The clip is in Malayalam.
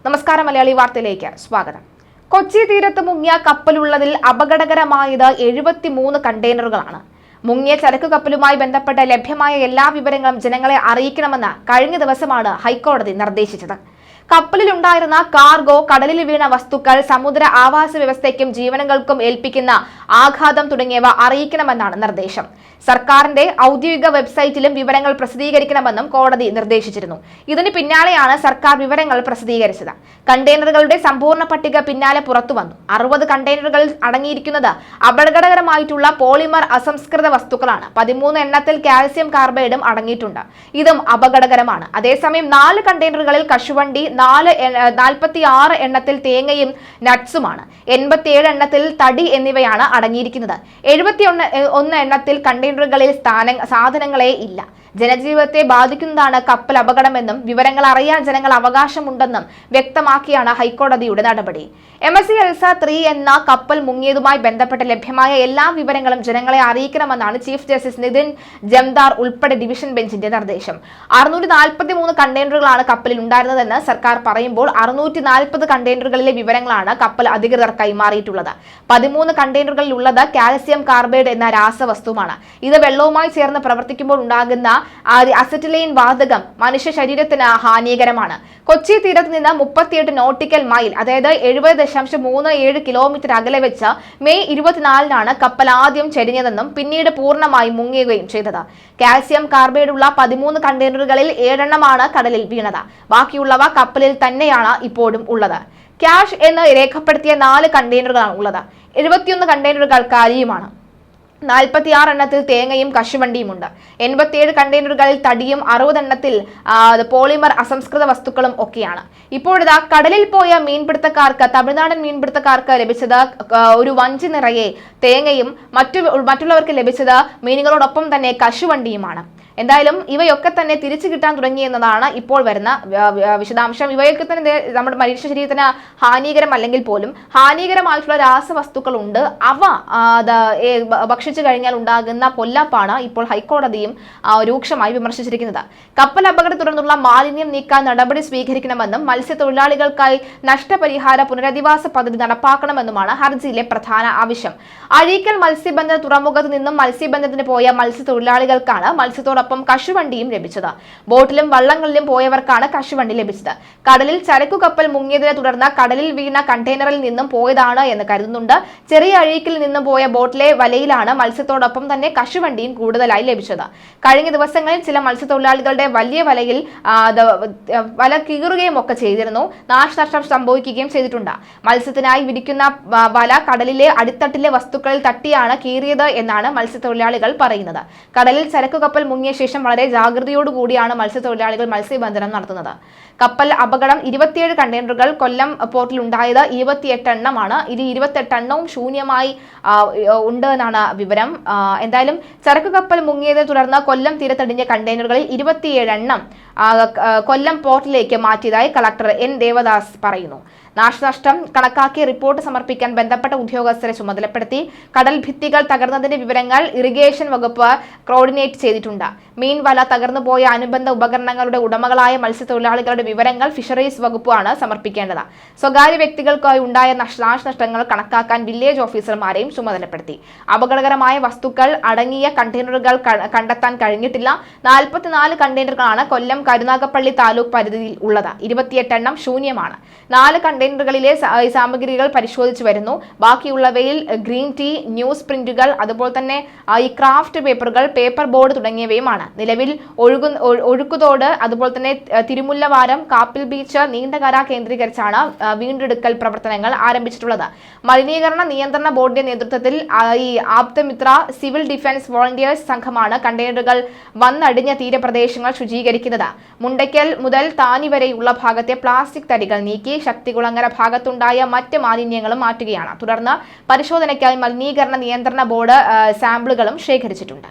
നമസ്കാരം, മലയാളി വാർത്തയിലേക്ക് സ്വാഗതം. കൊച്ചി തീരത്ത് മുങ്ങിയ കപ്പലുള്ളതിൽ അപകടകരമായത് 73 കണ്ടെയ്നറുകളാണ്. മുങ്ങിയ ചരക്ക് കപ്പലുമായി ബന്ധപ്പെട്ട ലഭ്യമായ എല്ലാ വിവരങ്ങളും ജനങ്ങളെ അറിയിക്കണമെന്ന് കഴിഞ്ഞ ദിവസമാണ് ഹൈക്കോടതി നിർദ്ദേശിച്ചത്. കപ്പലിലുണ്ടായിരുന്ന കാർഗോ, കടലിൽ വീണ വസ്തുക്കൾ, സമുദ്ര ആവാസ വ്യവസ്ഥയ്ക്കും ജീവനുകൾക്കും ഏൽപ്പിക്കുന്ന ആഘാതം തുടങ്ങിയവ അറിയിക്കണമെന്നാണ് നിർദ്ദേശം. സർക്കാരിന്റെ ഔദ്യോഗിക വെബ്സൈറ്റിലും വിവരങ്ങൾ പ്രസിദ്ധീകരിക്കണമെന്നും കോടതി നിർദ്ദേശിച്ചിരുന്നു. ഇതിന് പിന്നാലെയാണ് സർക്കാർ വിവരങ്ങൾ പ്രസിദ്ധീകരിച്ചത്. കണ്ടെയ്നറുകളുടെ സമ്പൂർണ്ണ പട്ടിക പിന്നാലെ പുറത്തുവന്നു. 60 കണ്ടെയ്നറുകളിൽ അടങ്ങിയിരിക്കുന്നത് അപകടകരമായിട്ടുള്ള പോളിമർ അസംസ്കൃത വസ്തുക്കളാണ്. 13 എണ്ണത്തിൽ കാൽസ്യം കാർബൈഡും അടങ്ങിയിട്ടുണ്ട്. ഇതും അപകടകരമാണ്. അതേസമയം 4 കണ്ടെയ്നറുകളിൽ കശുവണ്ടി, 46 എണ്ണത്തിൽ തേങ്ങയും നട്ട്സുമാണ്. 87 എണ്ണത്തിൽ തടി എന്നിവയാണ് അടങ്ങിയിരിക്കുന്നത്. 71 എണ്ണത്തിൽ കണ്ടെയ്നറുകളിൽ സാധനങ്ങളെ ഇല്ല. ജനജീവിതത്തെ ബാധിക്കുന്നതാണ് കപ്പൽ അപകടമെന്നും വിവരങ്ങൾ അറിയാൻ ജനങ്ങൾ അവകാശമുണ്ടെന്നും വ്യക്തമാക്കിയാണ് ഹൈക്കോടതിയുടെ നടപടി. MSC എൽസ 3 എന്ന കപ്പൽ മുങ്ങിയതുമായി ബന്ധപ്പെട്ട് ലഭ്യമായ എല്ലാ വിവരങ്ങളും ജനങ്ങളെ അറിയിക്കണമെന്നാണ് ചീഫ് ജസ്റ്റിസ് നിതിൻ ജംദാർ ഉൾപ്പെടെ ഡിവിഷൻ ബെഞ്ചിന്റെ നിർദ്ദേശം. 643 കണ്ടെയ്നറുകളാണ് കപ്പലിൽ ഉണ്ടായിരുന്നതെന്ന് സർക്കാർ പറയുമ്പോൾ 640 കണ്ടെയ്നറുകളിലെ വിവരങ്ങളാണ് കപ്പൽ അധികൃതർ കൈമാറിയിട്ടുള്ളത്. 13 കണ്ടെയ്നറുകളിൽ ഉള്ളത് കാൽസ്യം കാർബൈഡ് എന്ന രാസവസ്തുവാണ്. ഇത് വെള്ളവുമായി ചേർന്ന് പ്രവർത്തിക്കുമ്പോൾ ഉണ്ടാകുന്ന അസറ്റിലൈൻ വാതകം മനുഷ്യ ശരീരത്തിന് ഹാനികരമാണ്. കൊച്ചി തീരത്ത് നിന്ന് 38 നോട്ടിക്കൽ മൈൽ, അതായത് 70.37 കിലോമീറ്റർ അകലെ വെച്ച് മെയ് 24-നാണ് കപ്പൽ ആദ്യം ചെരിഞ്ഞതെന്നും പിന്നീട് പൂർണ്ണമായി മുങ്ങുകയും ചെയ്തത്. കാൽസ്യം കാർബൈഡുള്ള 13 കണ്ടെയ്നറുകളിൽ 7 എണ്ണമാണ് കടലിൽ വീണത്. ബാക്കിയുള്ളവ കപ്പലിൽ തന്നെയാണ് ഇപ്പോഴും ഉള്ളത്. ക്യാഷ് എന്ന് രേഖപ്പെടുത്തിയ 4 കണ്ടെയ്നറുകളാണ് ഉള്ളത്. 71 കണ്ടെയ്നറുകൾ കാലിയുമാണ്. 46 എണ്ണത്തിൽ തേങ്ങയും കശുവണ്ടിയുമുണ്ട്. 87 കണ്ടെയ്നറുകളിൽ തടിയും 60 എണ്ണത്തിൽ പോളിമർ അസംസ്കൃത വസ്തുക്കളും ഒക്കെയാണ്. ഇപ്പോഴിതാ കടലിൽ പോയ മീൻപിടുത്തക്കാർക്ക്, തമിഴ്നാടൻ മീൻപിടുത്തക്കാർക്ക് ലഭിച്ചത് ഒരു വഞ്ചി നിറയെ തേങ്ങയും മറ്റുള്ളവർക്ക് ലഭിച്ചത് മീനുകളോടൊപ്പം തന്നെ കശുവണ്ടിയുമാണ്. എന്തായാലും ഇവയൊക്കെ തന്നെ തിരിച്ചു കിട്ടാൻ തുടങ്ങിയെന്നതാണ് ഇപ്പോൾ വരുന്ന വിശദാംശം. ഇവയൊക്കെ തന്നെ നമ്മുടെ മനുഷ്യ ശരീരത്തിന് ഹാനികരമല്ലെങ്കിൽ പോലും ഹാനികരമായിട്ടുള്ള രാസവസ്തുക്കളുണ്ട്. അവ ഭക്ഷിച്ചു കഴിഞ്ഞാൽ ഉണ്ടാകുന്ന പൊല്ലാപ്പാണ് ഇപ്പോൾ ഹൈക്കോടതിയും രൂക്ഷമായി വിമർശിച്ചിരിക്കുന്നത്. കപ്പൽ അപകടത്തെ തുടർന്നുള്ള മാലിന്യം നീക്കാൻ നടപടി സ്വീകരിക്കണമെന്നും മത്സ്യത്തൊഴിലാളികൾക്കായി നഷ്ടപരിഹാര പുനരധിവാസ പദ്ധതി നടപ്പാക്കണമെന്നുമാണ് ഹർജിയിലെ പ്രധാന ആവശ്യം. അഴീക്കൽ മത്സ്യബന്ധന തുറമുഖത്ത് നിന്നും മത്സ്യബന്ധനത്തിന് പോയ മത്സ്യത്തൊഴിലാളികൾക്കാണ് മത്സ്യത്തോടൊപ്പം കശുവണ്ടിയും ലഭിച്ചത്. ബോട്ടിലും വള്ളങ്ങളിലും പോയവർക്കാണ് കശുവണ്ടി ലഭിച്ചത്. കടലിൽ ചരക്കു കപ്പൽ മുങ്ങിയതിനെ തുടർന്ന് കടലിൽ വീണ കണ്ടെയ്നറിൽ നിന്നും പോയതാണ് എന്ന് കരുതുന്നുണ്ട്. ചെറിയ അഴീക്കിൽ നിന്നും പോയ ബോട്ടിലെ വലയിലാണ് മത്സ്യത്തോടൊപ്പം തന്നെ കശുവണ്ടിയും കൂടുതലായി ലഭിച്ചത്. കഴിഞ്ഞ ദിവസങ്ങളിൽ ചില മത്സ്യത്തൊഴിലാളികളുടെ വലിയ വലയിൽ വല കീറുകയും ഒക്കെ ചെയ്തിരുന്നു. നാശനഷ്ടം സംഭവിക്കുകയും ചെയ്തിട്ടുണ്ട്. മത്സ്യത്തിനായി വിരിക്കുന്ന വല കടലിലെ അടിത്തട്ടിലെ വസ്തുക്കളിൽ തട്ടിയാണ് കീറിയത് എന്നാണ് മത്സ്യത്തൊഴിലാളികൾ പറയുന്നത്. കടലിൽ ചരക്കു കപ്പൽ മുങ്ങിയ ശേഷം വളരെ ജാഗ്രതയോടുകൂടിയാണ് മത്സ്യത്തൊഴിലാളികൾ മത്സ്യബന്ധനം നടത്തുന്നത്. കപ്പൽ അപകടം 27 കണ്ടെയ്നറുകൾ കൊല്ലം പോർട്ടിൽ ഉണ്ടായത് 28 എണ്ണമാണ്. ഇത് 28 എണ്ണവും ശൂന്യമായി ഉണ്ട് എന്നാണ് വിവരം. എന്തായാലും ചരക്ക് കപ്പൽ മുങ്ങിയതിനെ തുടർന്ന് കൊല്ലം തീരത്തടിഞ്ഞ കണ്ടെയ്നറുകളിൽ 27 എണ്ണം കൊല്ലം പോർട്ടിലേക്ക് മാറ്റിയതായി കളക്ടർ N ദേവദാസ് പറയുന്നു. നാശനഷ്ടം കണക്കാക്കി റിപ്പോർട്ട് സമർപ്പിക്കാൻ ബന്ധപ്പെട്ട ഉദ്യോഗസ്ഥരെ ചുമതലപ്പെടുത്തി. കടൽ ഭിത്തികൾ തകർന്നതിന്റെ വിവരങ്ങൾ ഇറിഗേഷൻ വകുപ്പ് കോർഡിനേറ്റ് ചെയ്തിട്ടുണ്ട്. മീൻ വല തകർന്നുപോയ അനുബന്ധ ഉപകരണങ്ങളുടെ ഉടമകളായ മത്സ്യത്തൊഴിലാളികളുടെ വിവരങ്ങൾ ഫിഷറീസ് വകുപ്പാണ് സമർപ്പിക്കേണ്ടത്. സ്വകാര്യ വ്യക്തികൾക്കായി ഉണ്ടായ നാശനഷ്ടങ്ങൾ കണക്കാക്കാൻ വില്ലേജ് ഓഫീസർമാരെയും ചുമതലപ്പെടുത്തി. അപകടകരമായ വസ്തുക്കൾ അടങ്ങിയ കണ്ടെയ്നറുകൾ കണ്ടെത്താൻ കഴിഞ്ഞിട്ടില്ല. 44 കണ്ടെയ്നറുകളാണ് കൊല്ലം കരുനാഗപ്പള്ളി താലൂക്ക് പരിധിയിൽ ഉള്ളത്. 28 എണ്ണം ശൂന്യമാണ്. 4 കണ്ടെയ്നറുകളിലെ സാമഗ്രികൾ പരിശോധിച്ചു വരുന്നു. ബാക്കിയുള്ളവയിൽ ഗ്രീൻ ടീ, ന്യൂസ് പ്രിന്റുകൾ, അതുപോലെ തന്നെ ഈ ക്രാഫ്റ്റ് പേപ്പറുകൾ, പേപ്പർ ബോർഡ് തുടങ്ങിയവയുമാണ്. നിലവിൽ ഒഴുക്കുതോട്, അതുപോലെ തന്നെ തിരുമുല്ലവാരം, കാപ്പിൽ ബീച്ച്, നീണ്ടകര കേന്ദ്രീകരിച്ചാണ് വീണ്ടെടുക്കൽ പ്രവർത്തനങ്ങൾ ആരംഭിച്ചിട്ടുള്ളത്. മലിനീകരണ നിയന്ത്രണ ബോർഡിന്റെ നേതൃത്വത്തിൽ ഈ ആപ്തമിത്ര സിവിൽ ഡിഫൻസ് വോളണ്ടിയേഴ്സ് സംഘമാണ് കണ്ടെയ്നറുകൾ വന്നടിഞ്ഞ തീരപ്രദേശങ്ങൾ ശുചീകരിക്കുന്നത്. മുണ്ടയ്ക്കൽ മുതൽ താനി വരെയുള്ള ഭാഗത്തെ പ്ലാസ്റ്റിക് തടികൾ നീക്കി ശക്തികുളങ്ങര ഭാഗത്തുണ്ടായ മറ്റ് മാലിന്യങ്ങളും മാറ്റുകയാണ്. തുടർന്ന് പരിശോധനയ്ക്കായി മലിനീകരണ നിയന്ത്രണ ബോർഡ് സാമ്പിളുകളും ശേഖരിച്ചിട്ടുണ്ട്.